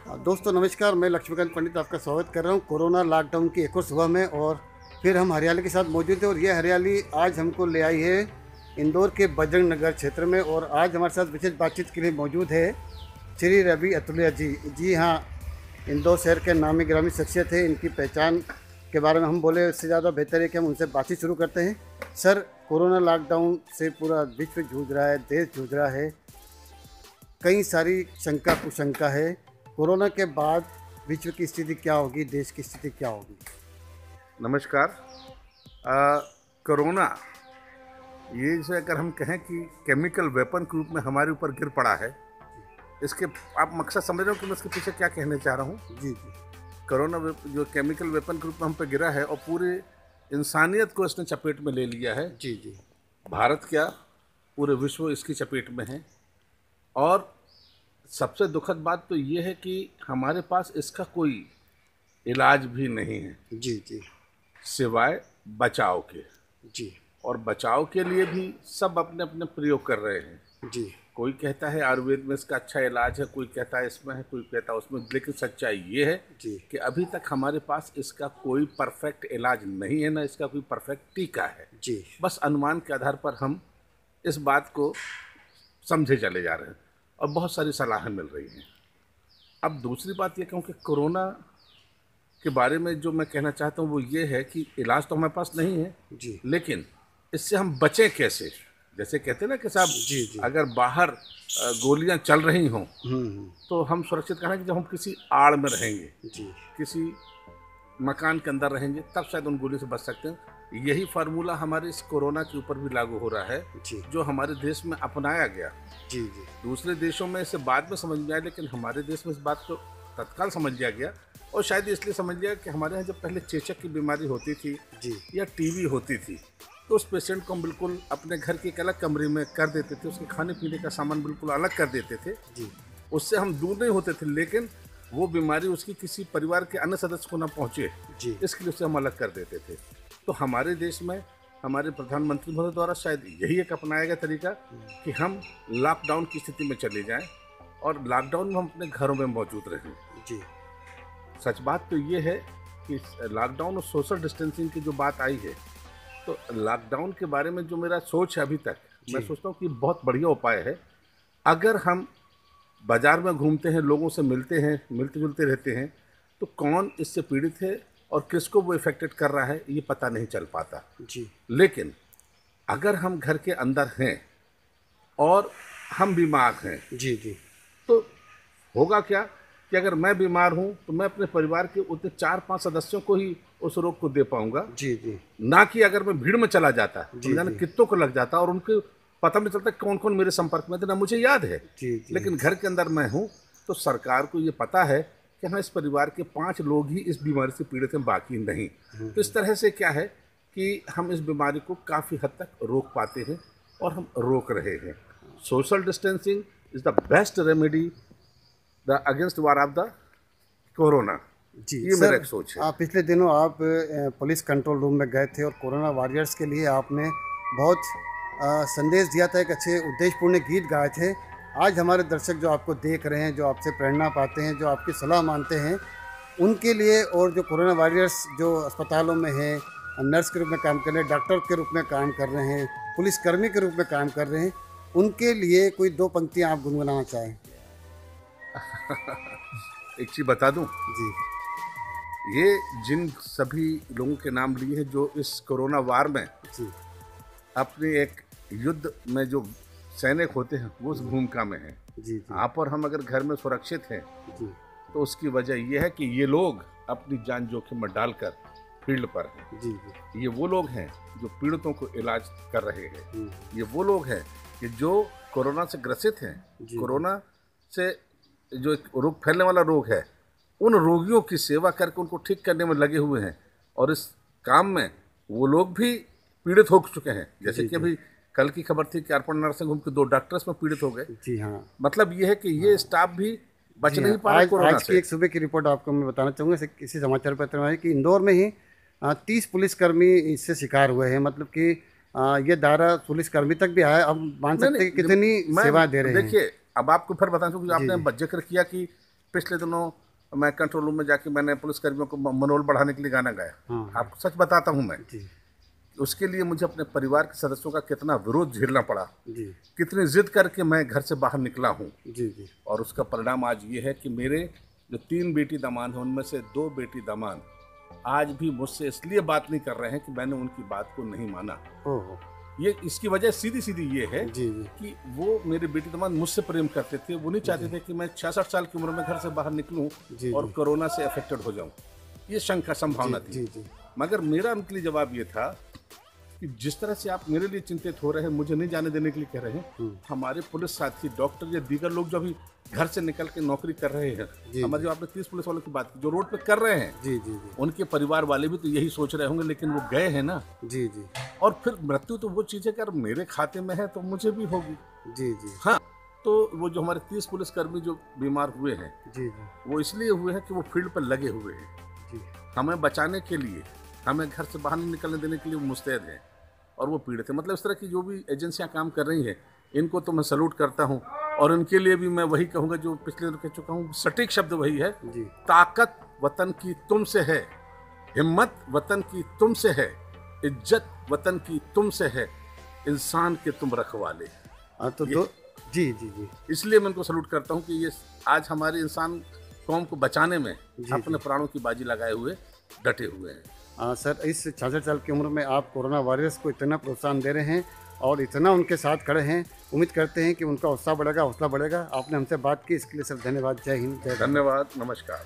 दोस्तों नमस्कार, मैं लक्ष्मीकांत पंडित आपका स्वागत कर रहा हूं कोरोना लॉकडाउन की एक और सुबह में। और फिर हम हरियाली के साथ मौजूद हैं और ये हरियाली आज हमको ले आई है इंदौर के बजरंग नगर क्षेत्र में। और आज हमारे साथ विशेष बातचीत के लिए मौजूद है श्री रवि अतुलिया जी। जी हाँ, इंदौर शहर के नामी गिरामी शख्सियत है। इनकी पहचान के बारे में हम बोले उससे ज़्यादा बेहतर है कि हम उनसे बातचीत शुरू करते हैं। सर, कोरोना लॉकडाउन से पूरा विश्व जूझ रहा है, देश जूझ रहा है, कई सारी शंका कुशंका है। कोरोना के बाद विश्व की स्थिति क्या होगी, देश की स्थिति क्या होगी? नमस्कार। कोरोना ये जैसे अगर हम कहें कि केमिकल वेपन के रूप में हमारे ऊपर गिर पड़ा है, इसके आप मकसद समझ रहे हो कि मैं इसके पीछे क्या कहने चाह रहा हूँ। जी जी। कोरोना जो केमिकल वेपन के रूप में हम पे गिरा है और पूरे इंसानियत को इसने चपेट में ले लिया है। जी जी। भारत क्या, पूरे विश्व इसकी चपेट में है। और सबसे दुखद बात तो ये है कि हमारे पास इसका कोई इलाज भी नहीं है जी जी। सिवाय बचाव के। जी। और बचाव के लिए भी सब अपने अपने प्रयोग कर रहे हैं। जी कोई कहता है आयुर्वेद में इसका अच्छा इलाज है, कोई कहता है इसमें है, कोई कहता है उसमें। लेकिन सच्चाई ये है जी। कि अभी तक हमारे पास इसका कोई परफेक्ट इलाज नहीं है, ना इसका कोई परफेक्ट टीका है। जी। बस अनुमान के आधार पर हम इस बात को समझे चले जा रहे हैं और बहुत सारी सलाहें मिल रही हैं। अब दूसरी बात ये कहूँ कि कोरोना के बारे में जो मैं कहना चाहता हूँ वो ये है कि इलाज तो हमारे पास नहीं है जी। लेकिन इससे हम बचें कैसे। जैसे कहते हैं ना कि साहब, जी जी। अगर बाहर गोलियां चल रही हों हम्म। तो हम सुरक्षित कहें कि जब हम किसी आड़ में रहेंगे, जी किसी मकान के अंदर रहेंगे, तब शायद उन गोलियों से बच सकते हैं। यही फार्मूला हमारे इस कोरोना के ऊपर भी लागू हो रहा है, जी। जो हमारे देश में अपनाया गया। जी जी। दूसरे देशों में इसे बाद में समझ में आया, लेकिन हमारे देश में इस बात को तत्काल समझ लिया गया। और शायद इसलिए समझ लिया कि हमारे यहाँ जब पहले चेचक की बीमारी होती थी जी। या टीबी होती थी तो उस पेशेंट को हम बिल्कुल अपने घर के एक अलग कमरे में कर देते थे, उसके खाने पीने का सामान बिल्कुल अलग कर देते थे। जी। उससे हम दूर नहीं होते थे, लेकिन वो बीमारी उसकी किसी परिवार के अन्य सदस्य को ना पहुँचे, जी। इसके लिए उससे हम अलग कर देते थे। तो हमारे देश में हमारे प्रधानमंत्री महोदय द्वारा शायद यही एक अपनाया गया तरीका कि हम लॉकडाउन की स्थिति में चले जाएं और लॉकडाउन में हम अपने घरों में मौजूद रहें। जी। सच बात तो ये है कि लॉकडाउन और सोशल डिस्टेंसिंग की जो बात आई है, तो लॉकडाउन के बारे में जो मेरा सोच है अभी तक, मैं सोचता हूँ कि बहुत बढ़िया उपाय है। अगर हम बाजार में घूमते हैं, लोगों से मिलते हैं, मिलते जुलते रहते हैं, तो कौन इससे पीड़ित है और किसको वो इफेक्टेड कर रहा है ये पता नहीं चल पाता। जी। लेकिन अगर हम घर के अंदर हैं और हम बीमार हैं, जी जी। तो होगा क्या कि अगर मैं बीमार हूं तो मैं अपने परिवार के उतने 4-5 सदस्यों को ही उस रोग को दे पाऊंगा। जी जी। ना कि अगर मैं भीड़ में चला जाता तो जाने जी। कितनों को लग जाता और उनके पता नहीं चलता कौन कौन मेरे संपर्क में थे, ना मुझे याद है। जी जी। लेकिन घर के अंदर मैं हूँ तो सरकार को ये पता है कि हाँ, इस परिवार के 5 लोग ही इस बीमारी से पीड़ित हैं, बाकी नहीं। तो इस तरह से क्या है कि हम इस बीमारी को काफ़ी हद तक रोक पाते हैं और हम रोक रहे हैं। Social distancing is the best remedy the against war of the corona. जी ये मेरा एक सोच है। पिछले दिनों आप पुलिस कंट्रोल रूम में गए थे और कोरोना वॉरियर्स के लिए आपने बहुत संदेश दिया था, एक अच्छे उद्देश्यपूर्ण गीत गाए थे। आज हमारे दर्शक जो आपको देख रहे हैं, जो आपसे प्रेरणा पाते हैं, जो आपकी सलाह मानते हैं, उनके लिए, और जो कोरोना वॉरियर्स जो अस्पतालों में हैं, नर्स के रूप में काम कर रहे हैं, डॉक्टर के रूप में काम कर रहे हैं, पुलिसकर्मी के रूप में काम कर रहे हैं, उनके लिए कोई 2 पंक्तियाँ आप गुनगुनाना चाहें? एक चीज़ बता दूं, जी ये जिन सभी लोगों के नाम लिए हैं जो इस कोरोना वार में जी। अपने एक युद्ध में जो सैनिक होते हैं वो उस भूमिका में हैं। जी जी। आप और हम अगर घर में सुरक्षित हैं जी तो उसकी वजह यह है कि ये लोग अपनी जान जोखिम में डालकर फील्ड पर हैं। जी जी। ये वो लोग हैं जो पीड़ितों को इलाज कर रहे हैं। ये वो लोग हैं कि जो कोरोना से ग्रसित हैं, कोरोना से जो एक रोग फैलने वाला रोग है, उन रोगियों की सेवा करके उनको ठीक करने में लगे हुए हैं। और इस काम में वो लोग भी पीड़ित हो चुके हैं। जैसे कि अभी कल की खबर थी कि अर्पण नर्सिंग होम के 2 डॉक्टर्स में पीड़ित हो गए। जी हाँ। मतलब ये है कि ये स्टाफ भी बच नहीं पा रहा कोरोना आज की से। एक सुबह की रिपोर्ट आपको मैं बताना चाहूँगा, किसी समाचार पत्र में है कि इंदौर में ही 30 पुलिसकर्मी इससे शिकार हुए हैं। मतलब कि ये दायरा पुलिसकर्मी तक भी आया। अब मान सकते हैं कि कितनी सेवा दे रहे हैं। देखिए, अब आपको फिर बताना चाहूँगा, आपने जिक्र किया कि पिछले दिनों मैं कंट्रोल रूम में जाके मैंने पुलिसकर्मियों को मनोबल बढ़ाने के लिए गाना गाया। आपको सच बताता हूँ मैं, उसके लिए मुझे अपने परिवार के सदस्यों का कितना विरोध झेलना पड़ा, कितनी जिद करके मैं घर से बाहर निकला हूँ। और उसका परिणाम आज ये है कि मेरे जो 3 बेटी दामाद हैं उनमें से 2 बेटी दामाद आज भी मुझसे इसलिए बात नहीं कर रहे हैं कि मैंने उनकी बात को नहीं माना। ये इसकी वजह सीधी सीधी ये है कि वो मेरे बेटी दामाद मुझसे प्रेम करते थे, वो नहीं चाहते थे कि मैं 66 साल की उम्र में घर से बाहर निकलूं और कोरोना से अफेक्टेड हो जाऊं। ये शंका संभावना थी। मगर मेरा उनके लिए जवाब ये था कि जिस तरह से आप मेरे लिए चिंतित हो रहे हैं, मुझे नहीं जाने देने के लिए कह रहे हैं, हमारे पुलिस साथी, डॉक्टर या दीगर लोग जो अभी घर से निकल के नौकरी कर रहे हैं, हमारे जो आपने 30 पुलिस वालों की बात की जो रोड पे कर रहे हैं, उनके परिवार वाले भी तो यही सोच रहे होंगे, लेकिन वो गए हैं ना। और फिर मृत्यु तो वो चीज़ है कि अगर मेरे खाते में है तो मुझे भी होगी। हाँ, तो वो जो हमारे 30 पुलिसकर्मी जो बीमार हुए हैं, वो इसलिए हुए हैं कि वो फील्ड पर लगे हुए हैं। हमें बचाने के लिए, हमें घर से बाहर नहीं निकलने देने के लिए वो मुस्तैद हैं और वो पीड़ित है। मतलब इस तरह की जो भी एजेंसियां काम कर रही हैं, इनको तो मैं सैल्यूट करता हूं। और इनके लिए भी मैं वही कहूँगा जो पिछले दिन कह चुका हूँ, सटीक शब्द वही है, ताकत वतन की तुमसे है, हिम्मत वतन की तुमसे है, इज्जत वतन की तुमसे है, इंसान के तुम रखवाले। इसलिए मैं इनको सैल्यूट करता हूँ कि ये आज हमारे इंसान कौम को बचाने में अपने प्राणों की बाजी लगाए हुए डटे हुए हैं। सर, इस 66 साल की उम्र में आप कोरोना वॉरियर्स को इतना प्रोत्साहन दे रहे हैं और इतना उनके साथ खड़े हैं, उम्मीद करते हैं कि उनका उत्साह बढ़ेगा, हौसला बढ़ेगा। आपने हमसे बात की, इसके लिए सर धन्यवाद। जय हिंद, जय भारत। धन्यवाद, नमस्कार।